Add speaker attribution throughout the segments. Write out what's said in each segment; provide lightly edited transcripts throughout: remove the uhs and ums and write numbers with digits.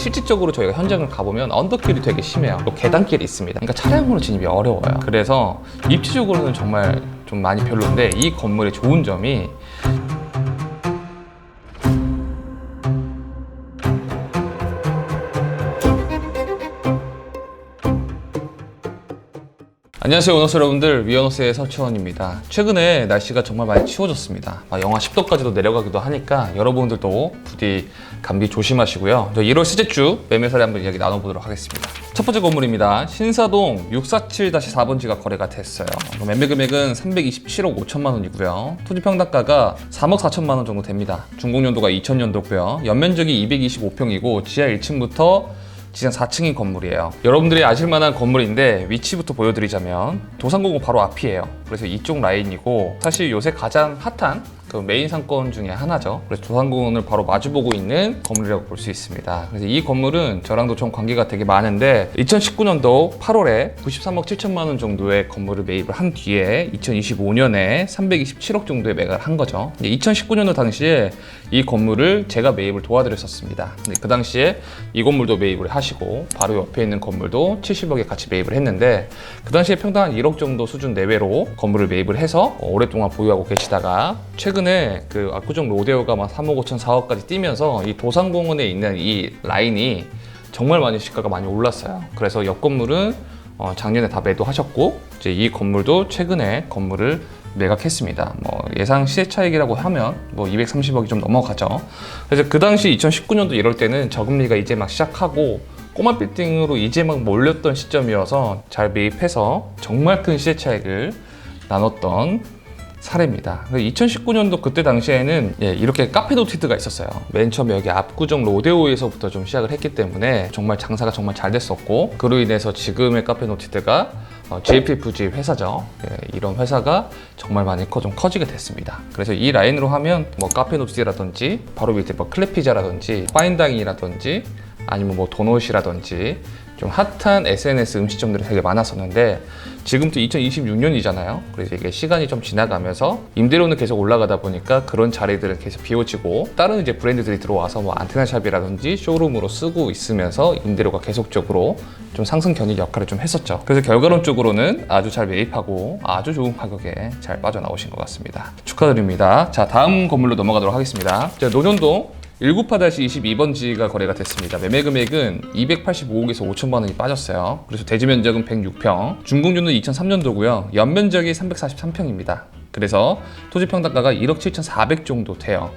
Speaker 1: 실질적으로 저희가 현장을 가보면 언덕길이 되게 심해요. 또 계단길이 있습니다. 그러니까 차량으로 진입이 어려워요. 그래서 입지적으로는 정말 좀 많이 별론데, 이 건물의 좋은 점이 안녕하세요, 오너스 여러분들. 위어너스의 서채원입니다. 최근에 날씨가 정말 많이 추워졌습니다. 영하 10도까지도 내려가기도 하니까 여러분들도 부디 감기 조심하시고요. 저 1월 셋째 주 매매사례 한번 이야기 나눠보도록 하겠습니다. 첫 번째 건물입니다. 신사동 647-4번지가 거래가 됐어요. 매매 금액은 327억 5천만 원이고요. 토지 평당가가 3억 4천만 원 정도 됩니다. 준공연도가 2000년도고요. 연면적이 225평이고 지하 1층부터 지상 4층인 건물이에요. 여러분들이 아실만한 건물인데 위치부터 보여드리자면 도산공원 바로 앞이에요. 그래서 이쪽 라인이고, 사실 요새 가장 핫한 그 메인 상권 중에 하나죠. 그래서 도산공원을 바로 마주보고 있는 건물이라고 볼 수 있습니다. 그래서 이 건물은 저랑도 좀 관계가 되게 많은데 2019년도 8월에 93억 7천만 원 정도의 건물을 매입을 한 뒤에 2025년에 327억 정도의 매각을 한 거죠. 2019년도 당시에 이 건물을 제가 매입을 도와드렸었습니다. 그 당시에 이 건물도 매입을 하시고 바로 옆에 있는 건물도 70억에 같이 매입을 했는데, 그 당시에 평당 한 1억 정도 수준 내외로 건물을 매입을 해서 오랫동안 보유하고 계시다가 최근에 그 압구정 로데오가 막 3억 5천 4억까지 뛰면서 이 도산공원에 있는 이 라인이 정말 많이 시가가 많이 올랐어요. 그래서 옆 건물은 작년에 다 매도하셨고, 이제 이 건물도 최근에 건물을 매각했습니다. 예상 시세 차익이라고 하면 230억이 좀 넘어가죠. 그래서 그 당시 2019년도 이럴 때는 저금리가 이제 막 시작하고 꼬마 빌딩으로 이제 막 몰렸던 시점이어서 잘 매입해서 정말 큰 시세 차익을 나눴던 사례입니다. 2019년도 그때 당시에는 이렇게 카페 노티드가 있었어요. 맨 처음에 여기 압구정 로데오에서부터 좀 시작을 했기 때문에 정말 장사가 정말 잘 됐었고, 그로 인해서 지금의 카페 노티드가 GFG 회사죠. 이런 회사가 정말 많이 좀 커지게 됐습니다. 그래서 이 라인으로 하면 카페 노티드라든지 바로 밑에 클래피자라든지 파인다잉이라든지 아니면 도넛이라든지 좀 핫한 SNS 음식점들이 되게 많았었는데, 지금도 2026년이잖아요. 그래서 이게 시간이 좀 지나가면서 임대료는 계속 올라가다 보니까 그런 자리들은 계속 비워지고, 다른 이제 브랜드들이 들어와서 안테나샵이라든지 쇼룸으로 쓰고 있으면서 임대료가 계속적으로 좀 상승 견인 역할을 좀 했었죠. 그래서 결과론적으로는 아주 잘 매입하고 아주 좋은 가격에 잘 빠져나오신 것 같습니다. 축하드립니다. 자, 다음 건물로 넘어가도록 하겠습니다. 노년동 19-22번지가 거래가 됐습니다. 매매 금액은 285억에서 5천만 원이 빠졌어요. 그래서 대지 면적은 106평, 준공연도 2003년도고요. 연면적이 343평입니다. 그래서 토지 평당가가 1억 7,400 정도 돼요.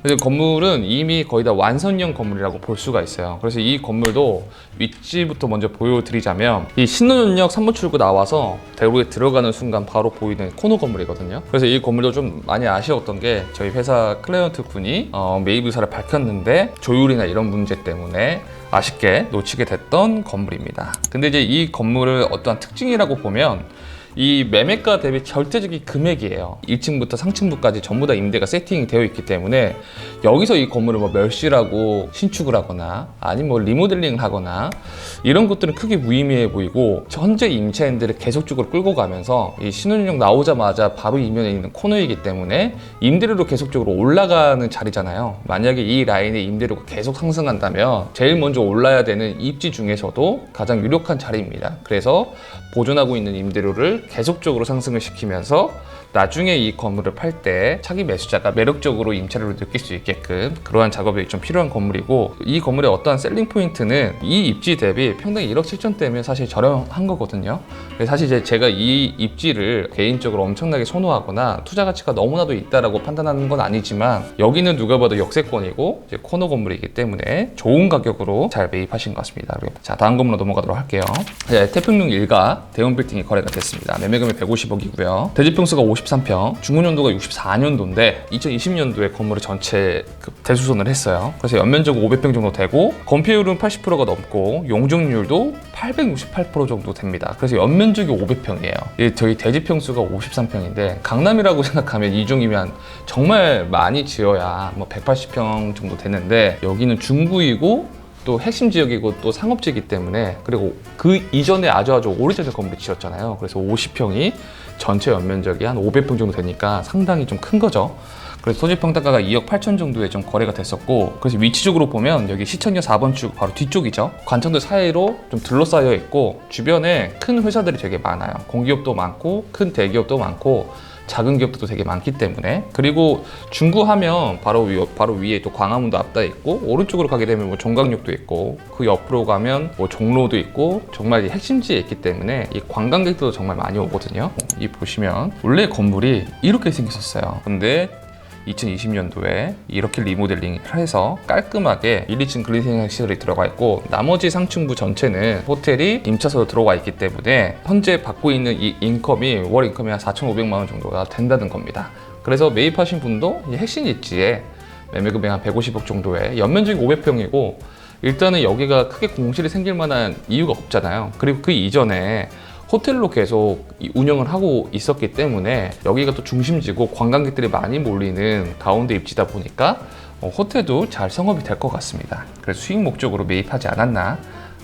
Speaker 1: 그래서 건물은 이미 거의 다 완성형 건물이라고 볼 수가 있어요. 그래서 이 건물도 위치부터 먼저 보여드리자면, 이 신논현역 3번 출구 나와서 대로에 들어가는 순간 바로 보이는 코너 건물이거든요. 그래서 이 건물도 좀 많이 아쉬웠던 게, 저희 회사 클라이언트 분이 매입 의사를 밝혔는데 조율이나 이런 문제 때문에 아쉽게 놓치게 됐던 건물입니다. 근데 이제 이 건물을 어떠한 특징이라고 보면, 이 매매가 대비 절대적인 금액이에요. 1층부터 상층부까지 전부 다 임대가 세팅이 되어 있기 때문에 여기서 이 건물을 멸실하고 신축을 하거나 아니면 리모델링을 하거나 이런 것들은 크게 무의미해 보이고, 현재 임차인들을 계속적으로 끌고 가면서 이 신혼유형 나오자마자 바로 이면에 있는 코너이기 때문에 임대료로 계속적으로 올라가는 자리잖아요. 만약에 이 라인의 임대료가 계속 상승한다면 제일 먼저 올라야 되는 입지 중에서도 가장 유력한 자리입니다. 그래서 보존하고 있는 임대료를 계속적으로 상승을 시키면서 나중에 이 건물을 팔 때 차기 매수자가 매력적으로 임차료를 느낄 수 있게끔 그러한 작업이 좀 필요한 건물이고, 이 건물의 어떠한 셀링 포인트는 이 입지 대비 평당 1억 7천대면 사실 저렴한 거거든요. 사실 이제 제가 이 입지를 개인적으로 엄청나게 선호하거나 투자 가치가 너무나도 있다라고 판단하는 건 아니지만, 여기는 누가 봐도 역세권이고 이제 코너 건물이기 때문에 좋은 가격으로 잘 매입하신 것 같습니다. 자, 다음 건물로 넘어가도록 할게요. 태평동 1가 대형 빌딩이 거래가 됐습니다. 매매금액 150억이고요. 대지평수가 53평, 준공연도가 64년도인데 2020년도에 건물을 전체 대수선을 했어요. 그래서 연면적 500평 정도 되고, 건폐율은 80%가 넘고 용적률도 868% 정도 됩니다. 그래서 연면적이 500평이에요. 저희 대지평수가 53평인데 강남이라고 생각하면 이중이면 정말 많이 지어야 180평 정도 되는데, 여기는 중구이고 또 핵심 지역이고 또 상업지이기 때문에, 그리고 그 이전에 아주 오래전에 건물을 지었잖아요. 그래서 50평이 전체 연면적이 한 500평 정도 되니까 상당히 좀 큰 거죠. 그래서 토지 평당가가 2억 8천 정도에 좀 거래가 됐었고, 그래서 위치적으로 보면 여기 시청역 4번 쭉 바로 뒤쪽이죠. 관청들 사이로 좀 둘러싸여 있고 주변에 큰 회사들이 되게 많아요. 공기업도 많고 큰 대기업도 많고 작은 기업들도 되게 많기 때문에. 그리고 중구하면 바로 위에 또 광화문도 앞다 있고, 오른쪽으로 가게 되면 뭐 종강역도 있고, 그 옆으로 가면 뭐 종로도 있고, 정말 이 핵심지에 있기 때문에 이 관광객들도 정말 많이 오거든요. 이 보시면 원래 건물이 이렇게 생겼었어요. 근데 2020년도에 이렇게 리모델링을 해서 깔끔하게 1, 2층 근린생활 시설이 들어가 있고, 나머지 상층부 전체는 호텔이 임차소로 들어가 있기 때문에 현재 받고 있는 이 인컴이 월 인컴이 한 4,500만 원 정도가 된다는 겁니다. 그래서 매입하신 분도 이 핵심 입지에 매매 금액 한 150억 정도에 연면적이 500평이고, 일단은 여기가 크게 공실이 생길 만한 이유가 없잖아요. 그리고 그 이전에 호텔로 계속 운영을 하고 있었기 때문에 여기가 또 중심지고 관광객들이 많이 몰리는 가운데 입지다 보니까 호텔도 잘 성업이 될 것 같습니다. 그래서 수익 목적으로 매입하지 않았나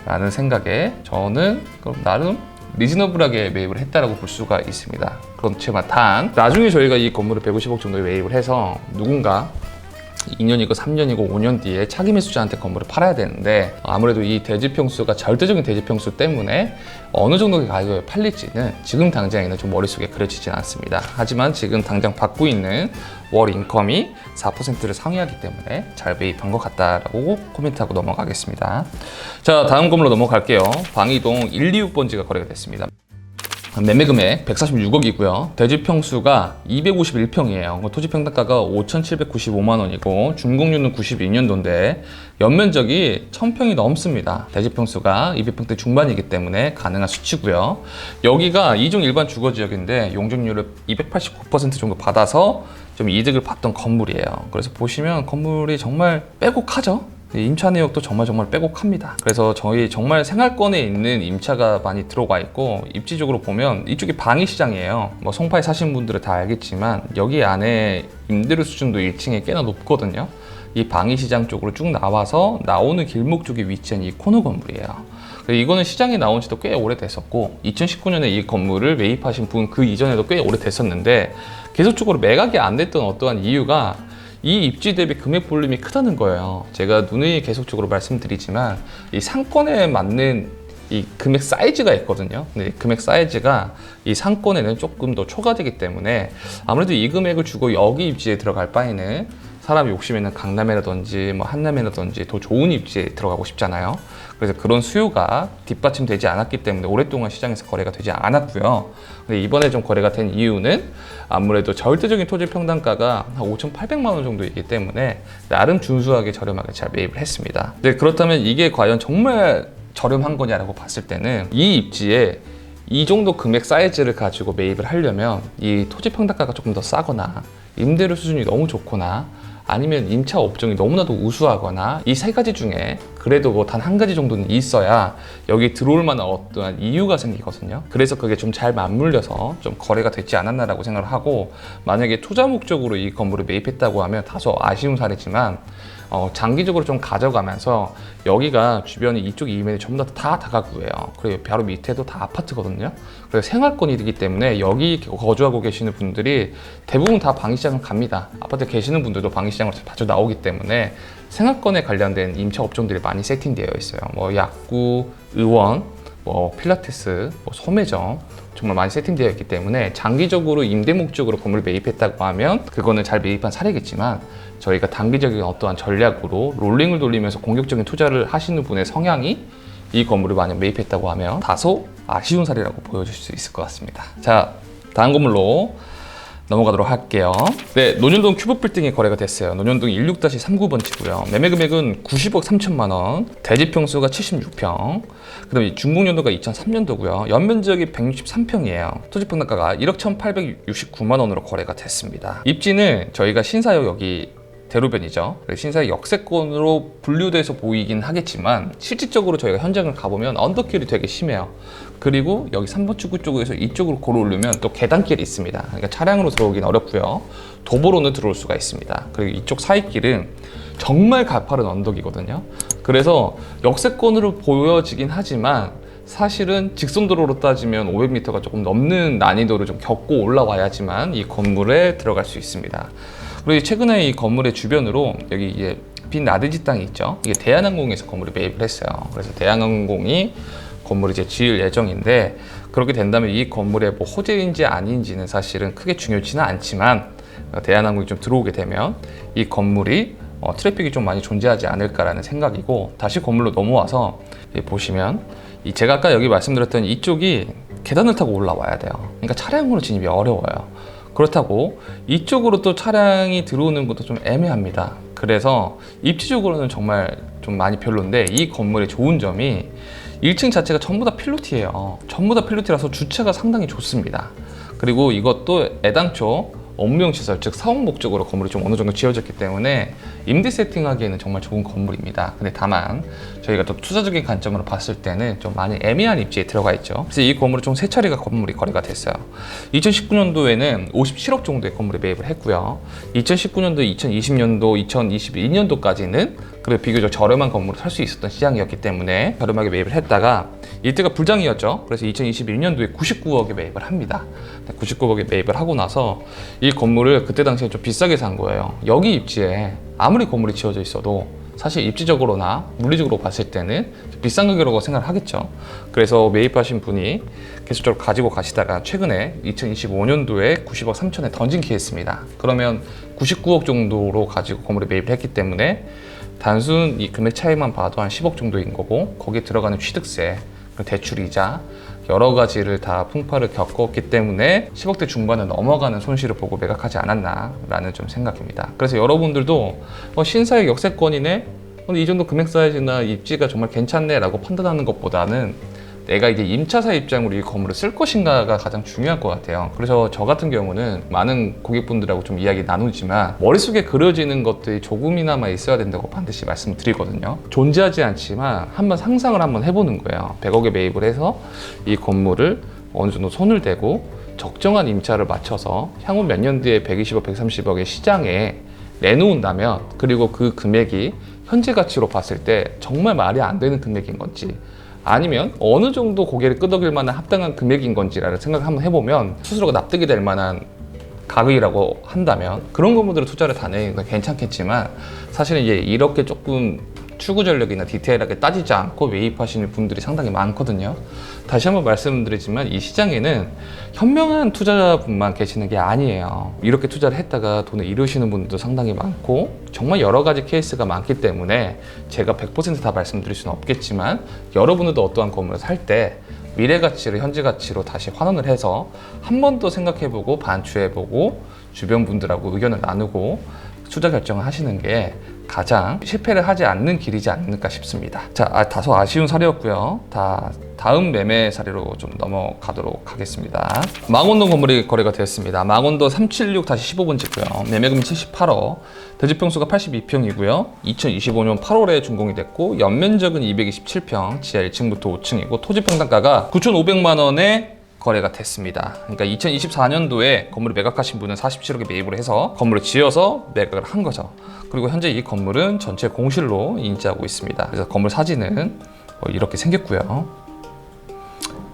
Speaker 1: 라는 생각에 저는 나름 리즈너블하게 매입을 했다라고 볼 수가 있습니다. 그렇지만 단 나중에 저희가 이 건물을 150억 정도에 매입을 해서 누군가 2년이고 3년이고 5년 뒤에 차기 매수자한테 건물을 팔아야 되는데, 아무래도 이 대지평수가 절대적인 대지평수 때문에 어느 정도의 가격에 팔릴지는 지금 당장에는 좀 머릿속에 그려지진 않습니다. 하지만 지금 당장 받고 있는 월 인컴이 4%를 상회하기 때문에 잘 매입한 것 같다라고 코멘트하고 넘어가겠습니다. 자, 다음 건물로 넘어갈게요. 방이동 126번지가 거래가 됐습니다. 매매 금액 146억이고요. 대지 평수가 251평이에요. 토지 평당가가 5,795만 원이고 준공률은 92년도인데 연면적이 1,000평이 넘습니다. 대지 평수가 200평대 중반이기 때문에 가능한 수치고요. 여기가 2종 일반 주거지역인데 용적률을 289% 정도 받아서 좀 이득을 봤던 건물이에요. 그래서 보시면 건물이 정말 빼곡하죠. 임차 내역도 정말 빼곡합니다. 그래서 저희 정말 생활권에 있는 임차가 많이 들어가 있고, 입지적으로 보면 이쪽이 방위시장이에요. 뭐 송파에 사시는 분들은 다 알겠지만 여기 안에 임대료 수준도 1층에 꽤나 높거든요. 이 방위시장 쪽으로 쭉 나와서 나오는 길목 쪽에 위치한 이 코너 건물이에요. 이거는 시장에 나온 지도 꽤 오래됐었고, 2019년에 이 건물을 매입하신 분 그 이전에도 꽤 오래됐었는데 계속적으로 매각이 안 됐던 어떠한 이유가 이 입지 대비 금액 볼륨이 크다는 거예요. 제가 누누이 계속적으로 말씀드리지만 이 상권에 맞는 이 금액 사이즈가 있거든요. 근데 금액 사이즈가 이 상권에는 조금 더 초과되기 때문에 아무래도 이 금액을 주고 여기 입지에 들어갈 바에는 사람이 욕심에는 강남이라든지 뭐 한남이라든지 더 좋은 입지에 들어가고 싶잖아요. 그래서 그런 수요가 뒷받침되지 않았기 때문에 오랫동안 시장에서 거래가 되지 않았고요. 근데 이번에 좀 거래가 된 이유는 아무래도 절대적인 토지 평당가가 한 5,800만 원 정도이기 때문에 나름 준수하게 저렴하게 잘 매입을 했습니다. 근데 그렇다면 이게 과연 정말 저렴한 거냐라고 봤을 때는 이 입지에 이 정도 금액 사이즈를 가지고 매입을 하려면 이 토지 평당가가 조금 더 싸거나 임대료 수준이 너무 좋거나 아니면 임차 업종이 너무나도 우수하거나 이 세 가지 중에 그래도 뭐 단 한 가지 정도는 있어야 여기 들어올 만한 어떠한 이유가 생기거든요. 그래서 그게 좀 잘 맞물려서 좀 거래가 되지 않았나라고 생각을 하고, 만약에 투자 목적으로 이 건물을 매입했다고 하면 다소 아쉬운 사례지만 장기적으로 좀 가져가면서 여기가 주변에 이쪽 이면이 전부 다 다가구예요. 그리고 바로 밑에도 다 아파트거든요. 그래서 생활권이기 때문에 여기 거주하고 계시는 분들이 대부분 다 방위시장을 갑니다. 아파트에 계시는 분들도 방위시장으로 자주 나오기 때문에 생활권에 관련된 임차 업종들이 많이 세팅되어 있어요. 뭐 약구, 의원, 뭐 필라테스, 뭐 소매점 정말 많이 세팅되어 있기 때문에 장기적으로 임대 목적으로 건물을 매입했다고 하면 그거는 잘 매입한 사례겠지만, 저희가 단기적인 어떠한 전략으로 롤링을 돌리면서 공격적인 투자를 하시는 분의 성향이 이 건물을 만약 매입했다고 하면 다소 아쉬운 사례라고 보여줄 수 있을 것 같습니다. 자, 다음 건물로 넘어가도록 할게요. 네, 논현동 큐브빌딩이 거래가 됐어요. 논현동 16-39번지고요. 매매 금액은 90억 3천만 원, 대지 평수가 76평, 그다음에 준공연도가 2003년도고요. 연면적이 163평이에요. 토지 평당가가 1억 1,869만 원으로 거래가 됐습니다. 입지는 저희가 신사역 여기 대로변이죠. 신사역 역세권으로 분류돼서 보이긴 하겠지만 실질적으로 저희가 현장을 가보면 언덕길이 되게 심해요. 그리고 여기 3번 출구 쪽에서 이쪽으로 걸어 오르면 또 계단길이 있습니다. 그러니까 차량으로 들어오긴 어렵고요. 도보로는 들어올 수가 있습니다. 그리고 이쪽 사이길은 정말 가파른 언덕이거든요. 그래서 역세권으로 보여지긴 하지만 사실은 직선도로로 따지면 500m가 조금 넘는 난이도를 좀 겪고 올라와야지만 이 건물에 들어갈 수 있습니다. 그리고 최근에 이 건물의 주변으로 여기 이제 빈 나들지 땅이 있죠. 이게 대한항공에서 건물을 매입을 했어요. 그래서 대한항공이 건물을 이제 지을 예정인데, 그렇게 된다면 이 건물의 뭐 호재인지 아닌지는 사실은 크게 중요치는 않지만, 대한항공이 좀 들어오게 되면 이 건물이 트래픽이 좀 많이 존재하지 않을까라는 생각이고, 다시 건물로 넘어와서 보시면 제가 아까 여기 말씀드렸던 이쪽이 계단을 타고 올라와야 돼요. 그러니까 차량으로 진입이 어려워요. 그렇다고 이쪽으로 또 차량이 들어오는 것도 좀 애매합니다. 그래서 입지적으로는 정말 좀 많이 별론데, 이 건물의 좋은 점이 1층 자체가 전부 다 필로티예요. 전부 다 필로티라서 주차가 상당히 좋습니다. 그리고 이것도 애당초 업무용 시설, 즉 사업 목적으로 건물이 좀 어느 정도 지어졌기 때문에 임대 세팅하기에는 정말 좋은 건물입니다. 근데 다만 저희가 또 투자적인 관점으로 봤을 때는 좀 많이 애매한 입지에 들어가 있죠. 그래서 이 건물은 총 3차례가 건물이 거래가 됐어요. 2019년도에는 57억 정도의 건물에 매입을 했고요. 2019년도, 2020년도, 2022년도까지는 그래도 비교적 저렴한 건물을 살 수 있었던 시장이었기 때문에 저렴하게 매입을 했다가 이때가 불장이었죠. 그래서 2021년도에 99억에 매입을 합니다. 99억에 매입을 하고 나서 이 건물을 그때 당시에 좀 비싸게 산 거예요. 여기 입지에 아무리 건물이 지어져 있어도 사실 입지적으로나 물리적으로 봤을 때는 비싼 가격이라고 생각을 하겠죠. 그래서 매입하신 분이 계속적으로 가지고 가시다가 최근에 2025년도에 90억 3천에 던진 케이스입니다. 그러면 99억 정도로 가지고 건물에 매입을 했기 때문에 단순 이 금액 차이만 봐도 한 10억 정도인 거고, 거기에 들어가는 취득세, 대출이자 여러 가지를 다 풍파를 겪었기 때문에 10억대 중반을 넘어가는 손실을 보고 매각하지 않았나라는 좀 생각입니다. 그래서 여러분들도 신사의 역세권이네, 이 정도 금액 사이즈나 입지가 정말 괜찮네 라고 판단하는 것보다는 내가 이제 임차사 입장으로 이 건물을 쓸 것인가가 가장 중요할 것 같아요. 그래서 저 같은 경우는 많은 고객분들하고 좀 이야기 나누지만 머릿속에 그려지는 것들이 조금이나마 있어야 된다고 반드시 말씀드리거든요. 존재하지 않지만 한번 상상을 한번 해보는 거예요. 100억에 매입을 해서 이 건물을 어느 정도 손을 대고 적정한 임차를 맞춰서 향후 몇 년 뒤에 120억, 130억의 시장에 내놓는다면, 그리고 그 금액이 현재 가치로 봤을 때 정말 말이 안 되는 금액인 건지, 아니면 어느 정도 고개를 끄덕일 만한 합당한 금액인 건지라는 생각을 한번 해보면 스스로가 납득이 될 만한 가격이라고 한다면 그런 건물들을 투자를 다 내는 건 괜찮겠지만, 사실은 이제 이렇게 조금 추구 전략이나 디테일하게 따지지 않고 매입하시는 분들이 상당히 많거든요. 다시 한번 말씀드리지만 이 시장에는 현명한 투자자분만 계시는 게 아니에요. 이렇게 투자를 했다가 돈을 잃으시는 분들도 상당히 많고, 정말 여러 가지 케이스가 많기 때문에 제가 100% 다 말씀드릴 수는 없겠지만, 여러분들도 어떠한 건물을 살 때 미래 가치를 현재 가치로 다시 환원을 해서 한 번 더 생각해보고 반추해보고 주변 분들하고 의견을 나누고 투자 결정을 하시는 게 가장 실패를 하지 않는 길이지 않을까 싶습니다. 자, 다소 아쉬운 사례였고요. 다음 매매 사례로 좀 넘어가도록 하겠습니다. 망원동 건물이 거래가 되었습니다. 망원동 376-15번지고요. 매매금이 78억, 대지평수가 82평이고요. 2025년 8월에 준공이 됐고, 연면적은 227평, 지하 1층부터 5층이고, 토지 평당가가 9,500만 원에 거래가 됐습니다. 그러니까 2024년도에 건물을 매각하신 분은 47억에 매입을 해서 건물을 지어서 매각을 한 거죠. 그리고 현재 이 건물은 전체 공실로 인지하고 있습니다. 그래서 건물 사진은 이렇게 생겼고요.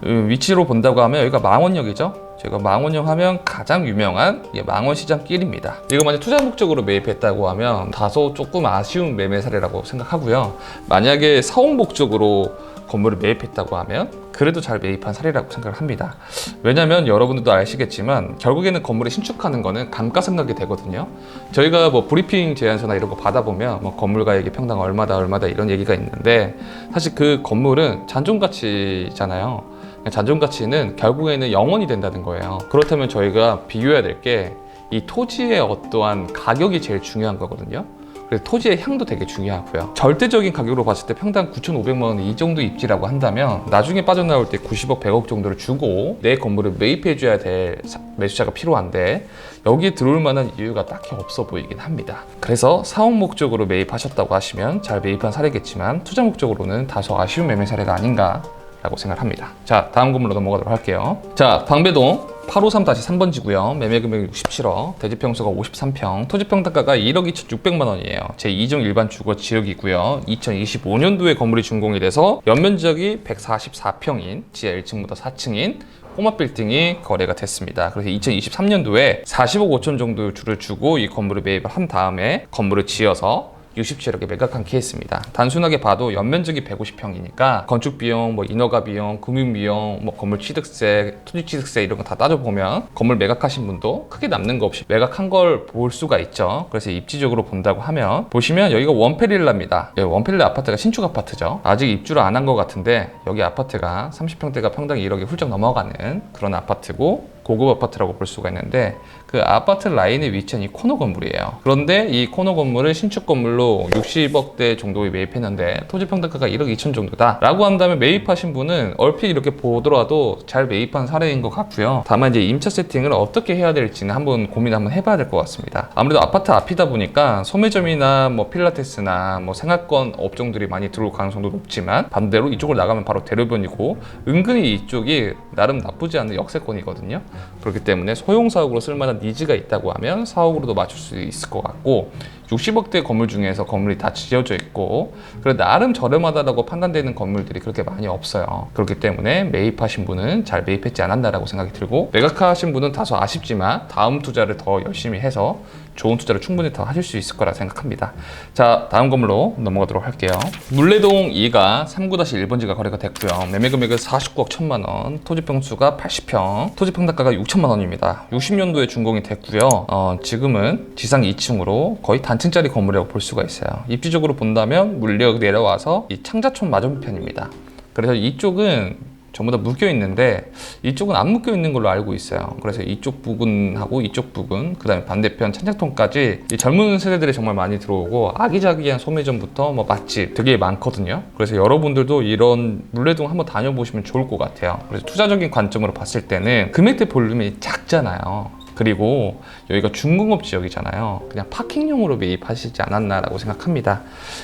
Speaker 1: 위치로 본다고 하면 여기가 망원역이죠. 저희가 망원역 하면 가장 유명한 망원시장길입니다. 이거 만약 투자 목적으로 매입했다고 하면 다소 조금 아쉬운 매매 사례라고 생각하고요. 만약에 사업 목적으로 건물을 매입했다고 하면 그래도 잘 매입한 사례라고 생각을 합니다. 왜냐면 여러분들도 아시겠지만 결국에는 건물을 신축하는 거는 감가상각이 되거든요. 저희가 뭐 브리핑 제안서나 이런 거 받아보면 뭐 건물가액이 평당 얼마다 이런 얘기가 있는데, 사실 그 건물은 잔존가치잖아요. 잔존가치는 결국에는 영원이 된다는 거예요. 그렇다면 저희가 비교해야 될 게 이 토지의 어떠한 가격이 제일 중요한 거거든요. 그래서 토지의 향도 되게 중요하고요. 절대적인 가격으로 봤을 때 평당 9,500만 원 이 정도 입지라고 한다면 나중에 빠져나올 때 90억, 100억 정도를 주고 내 건물을 매입해줘야 될 매수자가 필요한데, 여기에 들어올 만한 이유가 딱히 없어 보이긴 합니다. 그래서 사업 목적으로 매입하셨다고 하시면 잘 매입한 사례겠지만, 투자 목적으로는 다소 아쉬운 매매 사례가 아닌가 라고 생각합니다. 자, 다음 건물로 넘어가도록 할게요. 자, 방배동 853-3번지고요. 매매금액 67억, 대지평수가 53평, 토지평당가가 1억 2,600만 원이에요. 제2종 일반 주거 지역이고요. 2025년도에 건물이 준공이 돼서 연면적이 144평인 지하 1층부터 4층인 꼬마 빌딩이 거래가 됐습니다. 그래서 2023년도에 40억 5천 정도 주를 주고 이 건물을 매입을 한 다음에 건물을 지어서 67억에 매각한 케이스입니다. 단순하게 봐도 연면적이 150평이니까 건축 비용, 인허가 비용, 금융 비용, 건물 취득세, 토지 취득세 이런 거 다 따져보면 건물 매각하신 분도 크게 남는 거 없이 매각한 걸 볼 수가 있죠. 그래서 입지적으로 본다고 하면 보시면 여기가 원페릴라입니다. 원페릴라 아파트가 신축 아파트죠. 아직 입주를 안 한 것 같은데 여기 아파트가 30평대가 평당 1억이 훌쩍 넘어가는 그런 아파트고 고급 아파트라고 볼 수가 있는데 그 아파트 라인에 위치한 이 코너 건물이에요. 그런데 이 코너 건물을 신축 건물로 60억대 정도에 매입했는데 토지 평당가가 1억 2천 정도다 라고 한다면 매입하신 분은 얼핏 이렇게 보더라도 잘 매입한 사례인 것 같고요. 다만 이제 임차 세팅을 어떻게 해야 될지는 한번 고민 한번 해봐야 될 것 같습니다. 아무래도 아파트 앞이다 보니까 소매점이나 필라테스나 생활권 업종들이 많이 들어올 가능성도 높지만 반대로 이쪽으로 나가면 바로 대로변이고 은근히 이쪽이 나름 나쁘지 않은 역세권이거든요. 그렇기 때문에 소형 사옥으로 쓸만한 니즈가 있다고 하면 사옥으로도 맞출 수 있을 것 같고 60억대 건물 중에서 건물이 다 지어져 있고 그래도 나름 저렴하다고 판단되는 건물들이 그렇게 많이 없어요. 그렇기 때문에 매입하신 분은 잘 매입했지 않았나라고 생각이 들고 매각하신 분은 다소 아쉽지만 다음 투자를 더 열심히 해서 좋은 투자를 충분히 더 하실 수 있을 거라 생각합니다. 자, 다음 건물로 넘어가도록 할게요. 물레동 2가 39-1번지가 거래가 됐고요. 매매 금액은 49억 1천만 원, 토지 평수가 80평, 토지 평당가가 6천만 원입니다. 60년도에 준공이 됐고요. 지금은 지상 2층으로 거의 단층짜리 건물이라고 볼 수가 있어요. 입지적으로 본다면 물레역 내려와서 이 창자촌 맞은편입니다. 그래서 이쪽은 전부 다 묶여 있는데 이쪽은 안 묶여 있는 걸로 알고 있어요. 그래서 이쪽 부분하고 이쪽 부분, 그 다음에 반대편 찬장통까지 이 젊은 세대들이 정말 많이 들어오고 아기자기한 소매점부터 맛집 되게 많거든요. 그래서 여러분들도 이런 물레동 한번 다녀보시면 좋을 것 같아요. 그래서 투자적인 관점으로 봤을 때는 금액대 볼륨이 작잖아요. 그리고 여기가 중공업 지역이잖아요. 그냥 파킹용으로 매입하시지 않았나라고 생각합니다.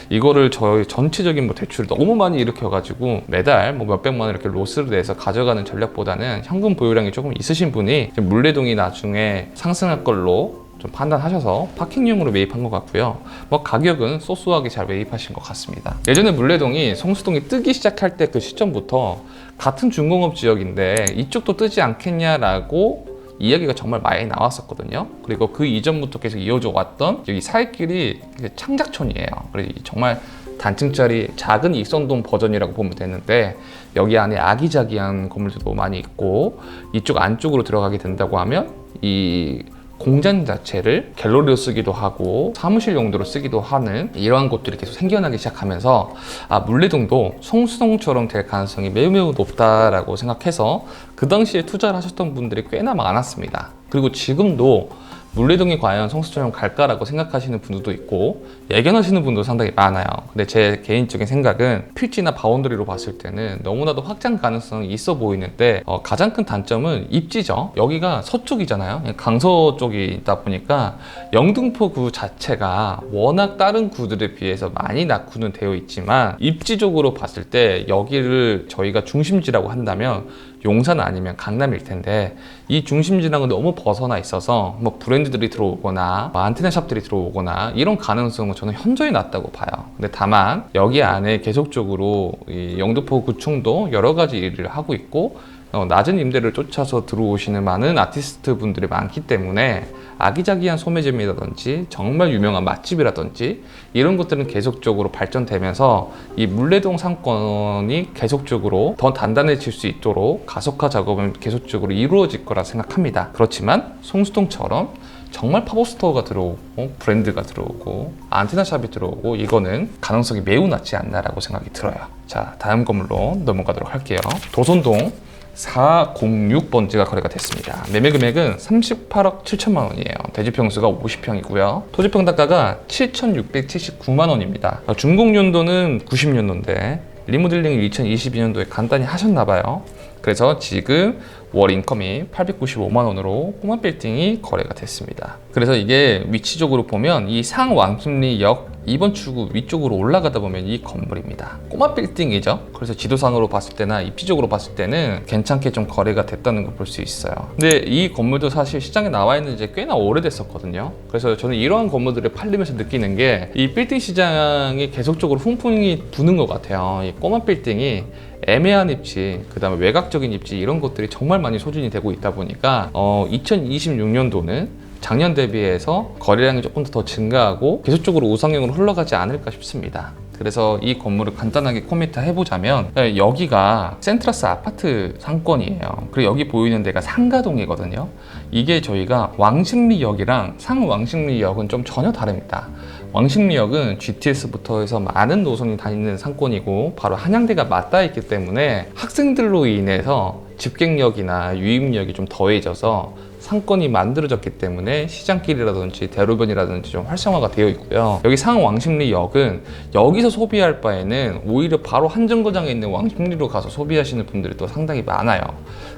Speaker 1: 이거를 저희 전체적인 대출을 너무 많이 일으켜가지고 매달 몇백만 원 이렇게 로스를 내서 가져가는 전략보다는 현금 보유량이 조금 있으신 분이 물레동이 나중에 상승할 걸로 좀 판단하셔서 파킹용으로 매입한 것 같고요. 가격은 소소하게 잘 매입하신 것 같습니다. 예전에 물레동이 성수동이 뜨기 시작할 때 그 시점부터 같은 중공업 지역인데 이쪽도 뜨지 않겠냐라고 이야기가 정말 많이 나왔었거든요. 그리고 그 이전부터 계속 이어져 왔던 여기 사이길이 창작촌이에요. 그래서 정말 단층짜리 작은 익선동 버전이라고 보면 되는데 여기 안에 아기자기한 건물들도 많이 있고 이쪽 안쪽으로 들어가게 된다고 하면 이 공장 자체를 갤러리로 쓰기도 하고 사무실 용도로 쓰기도 하는 이러한 곳들이 계속 생겨나기 시작하면서 물레동도 성수동처럼 될 가능성이 매우 높다라고 생각해서 그 당시에 투자를 하셨던 분들이 꽤나 많았습니다. 그리고 지금도 물레동이 과연 성수처럼 갈까라고 생각하시는 분들도 있고 예견하시는 분도 상당히 많아요. 근데 제 개인적인 생각은 필지나 바운더리로 봤을 때는 너무나도 확장 가능성이 있어 보이는데 가장 큰 단점은 입지죠. 여기가 서쪽이잖아요. 강서 쪽이 있다 보니까 영등포 구 자체가 워낙 다른 구들에 비해서 많이 낙후는 되어 있지만 입지적으로 봤을 때 여기를 저희가 중심지라고 한다면 용산 아니면 강남일 텐데 이 중심지랑은 너무 벗어나 있어서 브랜드들이 들어오거나 안테나 샵들이 들어오거나 이런 가능성은 저는 현저히 낮다고 봐요. 근데 다만 여기 안에 계속적으로 이 영등포 구청도 여러 가지 일을 하고 있고 낮은 임대를 쫓아서 들어오시는 많은 아티스트 분들이 많기 때문에 아기자기한 소매점이라든지 정말 유명한 맛집이라든지 이런 것들은 계속적으로 발전되면서 이 물레동 상권이 계속적으로 더 단단해질 수 있도록 가속화 작업은 계속적으로 이루어질 거라 생각합니다. 그렇지만 송수동처럼 정말 팝업스토어가 들어오고 브랜드가 들어오고 안테나샵이 들어오고 이거는 가능성이 매우 낮지 않나라고 생각이 들어요. 자, 다음 건물로 넘어가도록 할게요. 도선동 406번지가 거래가 됐습니다. 매매 금액은 38억 7천만 원이에요. 대지 평수가 50평이고요. 토지 평당가가 7,679만 원입니다. 준공 연도는 90년도인데 리모델링을 2022년도에 간단히 하셨나 봐요. 그래서 지금 월 인컴이 895만 원으로 꼬마 빌딩이 거래가 됐습니다. 그래서 이게 위치적으로 보면 이 상왕십리역 2번 출구 위쪽으로 올라가다 보면 이 건물입니다. 꼬마 빌딩이죠. 그래서 지도상으로 봤을 때나 입지적으로 봤을 때는 괜찮게 좀 거래가 됐다는 걸 볼 수 있어요. 근데 이 건물도 사실 시장에 나와 있는 지 꽤나 오래됐었거든요. 그래서 저는 이러한 건물들을 팔리면서 느끼는 게 이 빌딩 시장이 계속적으로 훈풍이 부는 것 같아요. 이 꼬마 빌딩이 애매한 입지, 그 다음에 외곽적인 입지 이런 것들이 정말 많이 소진이 되고 있다 보니까 2026년도는 작년 대비해서 거래량이 조금 더 증가하고 계속적으로 우상향으로 흘러가지 않을까 싶습니다. 그래서 이 건물을 간단하게 코멘트 해보자면 여기가 센트러스 아파트 상권이에요. 그리고 여기 보이는 데가 상가동이거든요. 이게 저희가 왕십리역이랑 상왕십리역은 좀 전혀 다릅니다. 왕십리역은 GTS부터 해서 많은 노선이 다니는 상권이고 바로 한양대가 맞닿아 있기 때문에 학생들로 인해서 집객력이나 유입력이 좀 더해져서 상권이 만들어졌기 때문에 시장길이라든지 대로변이라든지 좀 활성화가 되어 있고요. 여기 상왕십리역은 여기서 소비할 바에는 오히려 바로 한정거장에 있는 왕십리로 가서 소비하시는 분들이 또 상당히 많아요.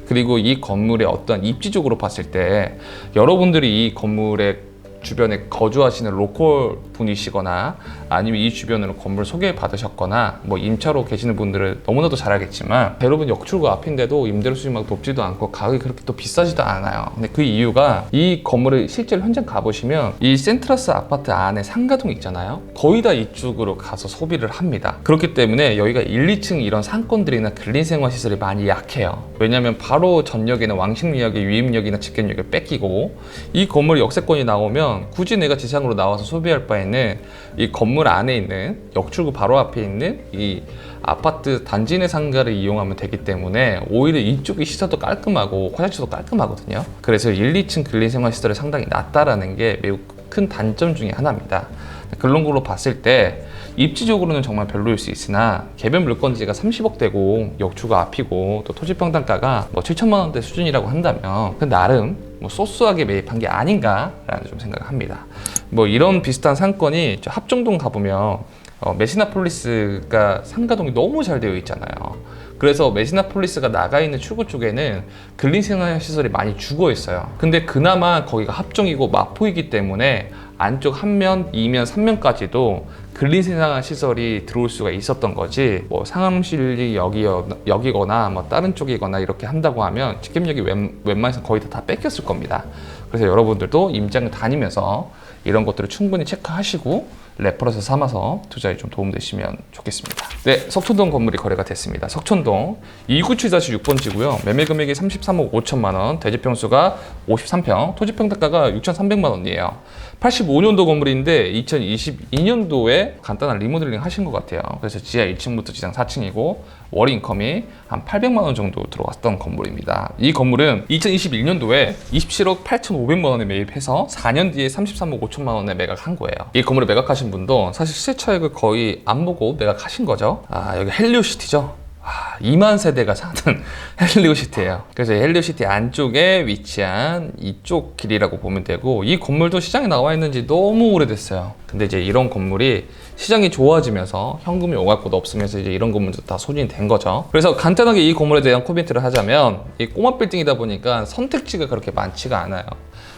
Speaker 1: 그리고 이 건물의 어떤 입지적으로 봤을 때 여러분들이 이 건물의 주변에 거주하시는 로컬 분이시거나 아니면 이 주변으로 건물 소개 받으셨거나 뭐 임차로 계시는 분들은 너무나도 잘 알겠지만 대부분 역출구 앞인데도 임대료 수익이 막 높지도 않고 가격이 그렇게 또 비싸지도 않아요. 근데 그 이유가 이 건물을 실제로 현장 가보시면 이 센트러스 아파트 안에 상가동 있잖아요. 거의 다 이쪽으로 가서 소비를 합니다. 그렇기 때문에 여기가 1, 2층 이런 상권들이나 근린생활시설이 많이 약해요. 왜냐하면 바로 전역에는 왕십리역의 유입력이나 집객력을 뺏기고 이 건물 역세권이 나오면 굳이 내가 지상으로 나와서 소비할 바에는 이 건물 안에 있는 역출구 바로 앞에 있는 이 아파트 단지 내 상가를 이용하면 되기 때문에 오히려 이쪽이 시설도 깔끔하고 화장실도 깔끔하거든요. 그래서 1, 2층 근린생활시설이 상당히 낮다라는 게 매우 큰 단점 중에 하나입니다. 그런 걸로 봤을 때 입지적으로는 정말 별로일 수 있으나 개별 물건지가 30억대고 역주가 앞이고 또 토지 평당가가 뭐 7천만 원대 수준이라고 한다면 그 나름 뭐 소소하게 매입한 게 아닌가라는 좀 생각을 합니다. 뭐 이런 비슷한 상권이 합정동 가보면 메시나폴리스가 상가동이 너무 잘 되어 있잖아요. 그래서 메시나폴리스가 나가 있는 출구 쪽에는 근린생활 시설이 많이 죽어 있어요. 근데 그나마 거기가 합정이고 마포이기 때문에 안쪽 한면, 2면, 3면까지도 근린생활 시설이 들어올 수가 있었던 거지 뭐 상암실이 여기거나 뭐 다른 쪽이거나 이렇게 한다고 하면 집객력이 웬만해서 거의 다 뺏겼을 겁니다. 그래서 여러분들도 임장을 다니면서 이런 것들을 충분히 체크하시고 레퍼런스 삼아서 투자에 좀 도움되시면 좋겠습니다. 네, 석촌동 건물이 거래가 됐습니다. 석촌동 2974-6번지고요. 매매 금액이 33억 5천만 원, 대지 평수가 53평, 토지 평당가가 6,300만 원이에요. 85년도 건물인데 2022년도에 간단한 리모델링 하신 것 같아요. 그래서 지하 1층부터 지상 4층이고 월 인컴이 한 800만 원 정도 들어왔던 건물입니다. 이 건물은 2021년도에 27억 8,500만 원에 매입해서 4년 뒤에 33억 5천만 원에 매각한 거예요. 이 건물을 매각하신 분도 사실 시세 차익을 거의 안 보고 매각하신 거죠. 여기 헬리오시티죠. 2만 세대가 사는 헬리오시티예요. 그래서 헬리오시티 안쪽에 위치한 이쪽 길이라고 보면 되고 이 건물도 시장에 나와 있는지 너무 오래됐어요. 근데 이제 이런 건물이 시장이 좋아지면서 현금이 오갈 곳 없으면서 이제 이런 건물도 다 소진이 된 거죠. 그래서 간단하게 이 건물에 대한 코멘트를 하자면 이 꼬마 빌딩이다 보니까 선택지가 그렇게 많지가 않아요.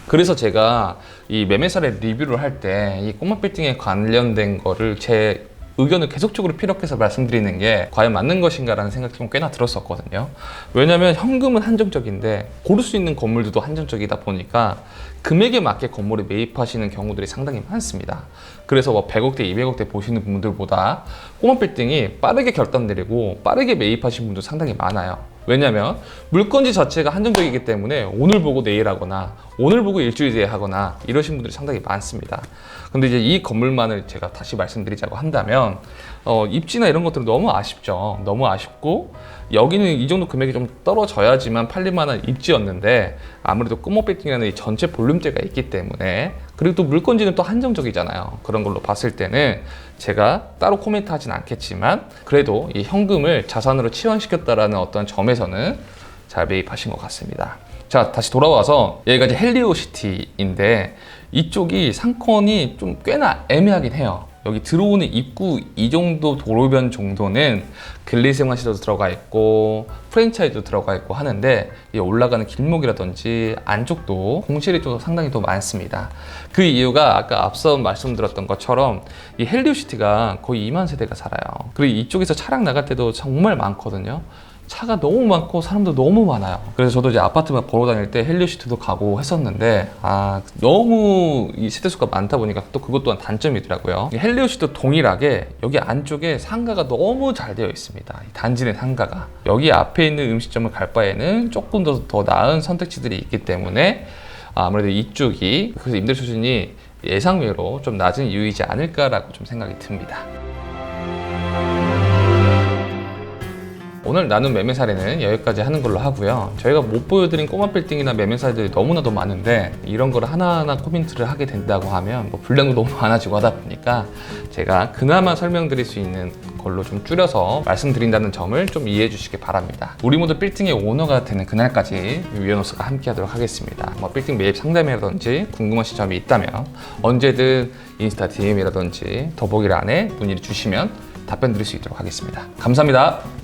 Speaker 1: 그래서 제가 이 매매사례 리뷰를 할 때 이 꼬마 빌딩에 관련된 거를 제 의견을 계속적으로 피력해서 말씀드리는 게 과연 맞는 것인가라는 생각이 좀 꽤나 들었었거든요. 왜냐하면 현금은 한정적인데 고를 수 있는 건물들도 한정적이다 보니까 금액에 맞게 건물을 매입하시는 경우들이 상당히 많습니다. 그래서 뭐 100억대, 200억대 보시는 분들보다 꼬마 빌딩이 빠르게 결단 내리고 빠르게 매입하신 분도 상당히 많아요. 왜냐면 물건지 자체가 한정적이기 때문에 오늘 보고 내일 하거나 오늘 보고 일주일 뒤에 하거나 이러신 분들이 상당히 많습니다. 근데 이제 이 건물만을 제가 다시 말씀드리자고 한다면 입지나 이런 것들은 너무 아쉽죠. 너무 아쉽고 여기는 이 정도 금액이 좀 떨어져야지만 팔릴 만한 입지였는데 아무래도 꼬마 빌딩이라는 이 전체 볼륨대가 있기 때문에 그리고 또 물건지는 또 한정적이잖아요. 그런 걸로 봤을 때는 제가 따로 코멘트 하진 않겠지만 그래도 이 현금을 자산으로 치환시켰다라는 어떤 점에서는 잘 매입하신 것 같습니다. 자, 다시 돌아와서 여기가 이제 헬리오시티인데 이쪽이 상권이 좀 꽤나 애매하긴 해요. 여기 들어오는 입구 이 정도 도로변 정도는 글리세마시도 들어가 있고 프랜차이즈도 들어가 있고 하는데 이 올라가는 길목이라든지 안쪽도 공실이 좀 상당히 더 많습니다. 그 이유가 아까 앞서 말씀드렸던 것처럼 이 헬리오시티가 거의 2만 세대가 살아요. 그리고 이쪽에서 차량 나갈 때도 정말 많거든요. 차가 너무 많고 사람도 너무 많아요. 그래서 저도 이제 아파트만 보러 다닐 때 헬리오시티도 가고 했었는데 너무 이 세대수가 많다 보니까 또 그것 또한 단점이더라고요. 헬리오시티도 동일하게 여기 안쪽에 상가가 너무 잘 되어 있습니다. 이 단지 내 상가가. 여기 앞에 있는 음식점을 갈 바에는 조금 더 나은 선택지들이 있기 때문에 아무래도 이쪽이 그래서 임대 수준이 예상외로 좀 낮은 이유이지 않을까라고 좀 생각이 듭니다. 오늘 나눈 매매 사례는 여기까지 하는 걸로 하고요. 저희가 못 보여드린 꼬마 빌딩이나 매매 사례들이 너무나도 많은데 이런 걸 하나하나 코멘트를 하게 된다고 하면 분량도 너무 많아지고 하다 보니까 제가 그나마 설명드릴 수 있는 걸로 좀 줄여서 말씀드린다는 점을 좀 이해해 주시기 바랍니다. 우리 모두 빌딩의 오너가 되는 그날까지 위어노스가 함께 하도록 하겠습니다. 빌딩 매입 상담이라든지 궁금하신 점이 있다면 언제든 인스타 DM이라든지 더보기란에 문의를 주시면 답변 드릴 수 있도록 하겠습니다. 감사합니다.